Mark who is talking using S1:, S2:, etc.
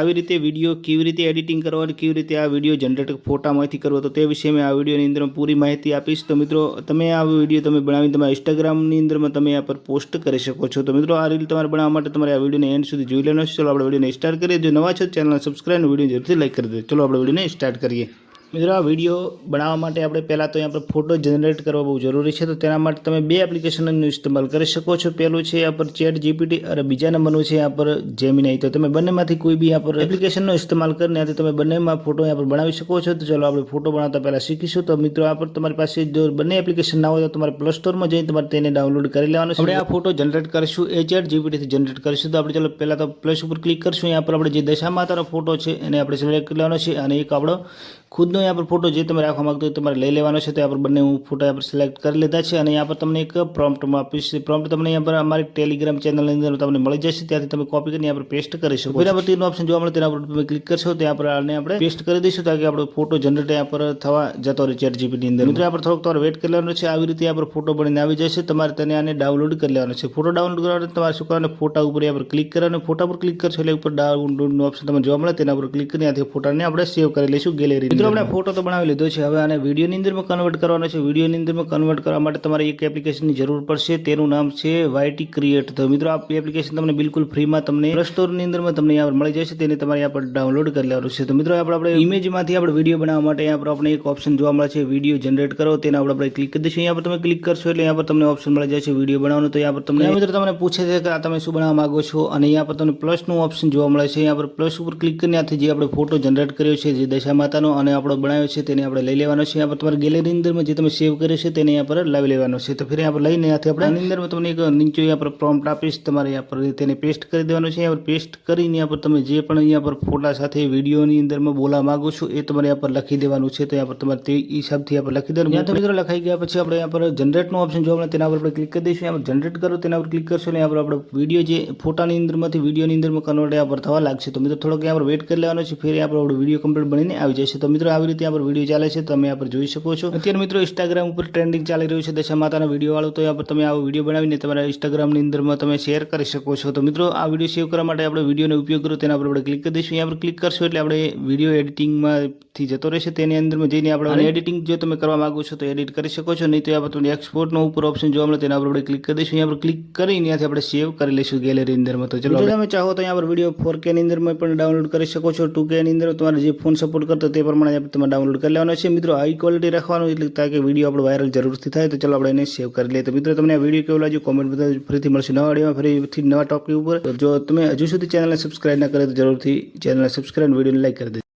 S1: આવી રીતે વિડીયો કેવી રીતે એડિટિંગ કરવો અને કેવી રીતે આ વિડીયો જનરેટ ફોટામાંથી કરવો, તો તે વિશે મેં આ વિડીયોની અંદર પૂરી માહિતી આપીશ. તો મિત્રો તમે આ વિડીયો તમે બનાવીને તમારા ઇન્સ્ટાગ્રામની અંદરમાં તમે આ પર પોસ્ટ કરી શકો છો. તો મિત્રો આ રીલ તમારે બનાવવા માટે તમારે આ વિડીયોને એન્ડ સુધી જોઈ લેવાનો છે. ચલો આપણે વિડીયોને સ્ટાર્ટ કરીએ. જો નવા છો ચેનલને સબસ્ક્રાઈબ, વિડીયો જરૂરથી લાઈક કરી દો. ચલો આપણે વિડીયોને સ્ટાર્ટ કરીએ. મિત્રો આ વિડીયો બનાવવા માટે આપણે પહેલાં તો અહીંયા પર ફોટો જનરેટ કરવા બહુ જરૂરી છે. તો તેના માટે તમે બે એપ્લિકેશનનો ઇસ્તેમાલ કરી શકો છો. પહેલું છે આ પર ચેટ જીપીટી અને બીજા નંબરનું છે આ પર જેમિનાઈ. તો તમે બંનેમાંથી કોઈ બી આ પર એપ્લિકેશનનો ઇસ્તેમાલ કરીને તમે બંનેમાં ફોટો અહીંયા પર બનાવી શકો છો. તો ચાલો આપણે ફોટો બનાવતા પહેલાં શીખીશું. તો મિત્રો આ પર તમારી પાસે જો બંને એપ્લિકેશન ના હોય તો તમારે પ્લે સ્ટોરમાં જઈને તમારે તેને ડાઉનલોડ કરી લેવાનું છે. આપણે આ ફોટો જનરેટ કરીશું એ ચેટ જીપીટીથી જનરેટ કરીશું. તો આપણે ચાલો પહેલાં તો પ્લસ ઉપર ક્લિક કરશું. અહીંયા પર આપણે જે દશા માતાનો ફોટો છે એને આપણે સિલેક્ટ કરી લેવાનો છે અને એક આપણો ખુદનો यहाँ पर फोटो जो તમે રાખવા માંગતો હોય તમારે લઈ લેવાનો છે. તો यहाँ पर બંને હું ફોટો यहाँ पर સિલેક્ટ કરી લીધા છે અને यहाँ पर તમને એક પ્રોમ્પ્ટ આપીશ. પ્રોમ્પ્ટ તમને यहाँ पर અમારી ટેલિગ્રામ ચેનલની અંદર તમને મળી જશે. ત્યાંથી તમે કોપી કરીને यहाँ पर પેસ્ટ કરી શકો. પહેલા પરનો ઓપ્શન જોવા મળે તેના પર તમે ક્લિક કરશો તો यहाँ पर આને આપણે પેસ્ટ કરી દઈશું તાકી આપણો ફોટો જનરેટ यहाँ पर થવા જતો રહે ચેટ જીપીટી અંદર. મિત્રો यहाँ पर થોડોક તમારે વેઇટ કરી લેવાનો છે. આવી રીતે यहाँ पर ફોટો બનીને આવી જશે. તમારે તેને આને ડાઉનલોડ કરી લેવાનો છે. ફોટો ડાઉનલોડ કરવા માટે તમારે શું કરવાનું, ફોટા ઉપર यहाँ पर ક્લિક કરવાનું. ફોટા પર ક્લિક કરશો એટલે ઉપર ડાઉનલોડનો ઓપ્શન તમને જોવા મળે તેના પર ક્લિક કરીને ત્યાંથી ફોટાને આપણે સેવ કરી લઈશું ગેલેરી. મિત્રો આપણે ફોટો તો બનાવી લીધો છે. હવે આને વિડીયોની અંદરમાં કન્વર્ટ કરવાનો છે. વિડીયોની અંદરમાં કન્વર્ટ કરવા માટે તમારે એક એપ્લિકેશનની જરૂર પડશે. તેનું નામ છે YT ક્રિએટ. તો મિત્રો આ એપ્લિકેશન તમને બિલકુલ ફ્રીમાં તમને પ્લે સ્ટોરની અંદરમાં તમને यहाँ મળી જશે. તેને તમારે यहाँ પર ડાઉનલોડ કરી લેવાનું છે. તો મિત્રો આપણે ઇમેજમાંથી આપણે વિડીયો બનાવવા માટે यहाँ પર આપણે એક ઓપ્શન જોવા મળે છે વિડીયો જનરેટ કરો. તેના આપણે ક્લિક કરી દઈશું. यहाँ પર તમે ક્લિક કરશો એટલે यहाँ પર તમને ઓપ્શન મળી જશે વિડીયો બનાવવાનું. તો यहाँ પર તમને મિત્રો તમને પૂછે છે કે આ તમે શું બનાવવા માંગો છો અને यहाँ પર તમને પ્લસનું ઓપ્શન જોવા મળે છે. यहाँ પર પ્લસ ઉપર ક્લિક કરીને ત્યાંથી જે આપણે ફોટો જનરેટ કર્યો છે જે દશા માતાનો અને આપણો બનાવ્યો છે તેને આપણે લઈ લેવાનો છે. यहाँ पर તમારી ગેલેરી અંદરમાં જે તમે સેવ કર્યો છે તેને यहाँ પર લાવી લેવાનો છે. તો ફિર यहाँ पर લઈને ત્યાંથી આપણે આની અંદરમાં તમને એક નીચે यहाँ પર પ્રોમ્પ્ટ આપીશ. તમારે यहाँ પર તેને પેસ્ટ કરી દેવાનું છે. यहाँ પર પેસ્ટ કરીને यहाँ પર તમે જે પણ અહીંયા પર ફોટા સાથે વિડીયોની અંદરમાં બોલવા માંગો છો એ તમારે यहाँ પર લખી દેવાનું છે. તો यहाँ પર તમારે તે હિસાબથી यहाँ પર લખી દેવાનું. ત્યાં તો મિત્રો લખાઈ ગયા પછી આપણે यहाँ પર જનરેટનો ઓપ્શન જોવા મળે તેના પર આપણે ક્લિક કરી દઈશું. यहाँ પર જનરેટ કરો તેના પર ક્લિક કરશો એટલે यहाँ પર આપણે વિડીયો જે ફોટાની અંદરમાંથી વિડીયોની અંદરમાં કન્વર્ટ यहाँ પર થવા લાગશે. તો મિત્રો થોડોક यहाँ પર વેઇટ કરી લેવાનો છે. ફિર यहाँ પર આપણો વિડીયો કમ્પ્લીટ બનીને આવી જશે. તો મિત્રો આવી રીતે यहाँ પર વિડીયો ચાલે છે તમે यहाँ પર જોઈ શકો છો. અત્યારે મિત્રો ઇન્સ્ટાગ્રામ ઉપર ટ્રેન્ડિંગ ચાલી રહ્યું છે દશા માતાનો વિડીયો વાળો. તો यहाँ પર તમે આવો વિડીયો બનાવીને તમારા ઇન્સ્ટાગ્રામની અંદરમાં તમે શેર કરી શકો છો. તો મિત્રો આ વિડીયો સેવ કરવા માટે આપણે વિડીયોનો ઉપયોગ કરો તેના પર આપણે ક્લિક કરી દઈશું. यहाँ પર ક્લિક કરશો એટલે આપણે વિડીયો એડિટિંગમાંથી જતો રહેશે. તેની અંદરમાં જઈને આપણે એડિટિંગ જો તમે કરવા માંગો છો તો એડિટ કરી શકો છો. નહીં તો यहाँ પર તમને એક્સપોર્ટનો ઉપર ઓપ્શન જોવા મળે તેના પર આપણે ક્લિક કરી દઈશું. यहाँ પર ક્લિક કરીને ત્યાંથી આપણે સેવ કરી લઈશું ગેલેરી અંદરમાં. તો ચલો તમે ચાહો તો यहाँ પર વિડીયો 4K ની અંદરમાં પણ ડાઉનલોડ કરી શકો છો. 2K ની અંદર તમારે જે ફોન સપોર્ટ કરતો તે પ્રમાણે તમે ડાઉનલોડ કરી લેવાનો છે. મિત્રો હાઈ ક્વોલિટી રાખવાનું એટલે તાકે વિડીયો આપણો વાયરલ જરૂરથી થાય. તો ચલો આપણે એને સેવ કરી લઈએ. તો મિત્રો તમને આ વિડીયો કેવો લાગ્યો કોમેન્ટ બધા ફરીથી મળશે નવા વિડીયોમાં ફરીથી નવા ટોપિક ઉપર. જો તમે હજુ સુધી ચેનલને સબસ્ક્રાઇબ ના કરે તો જરૂરથી ચેનલને સબસ્ક્રાઇબ વિડીયોને લાઈક કરી દેજો.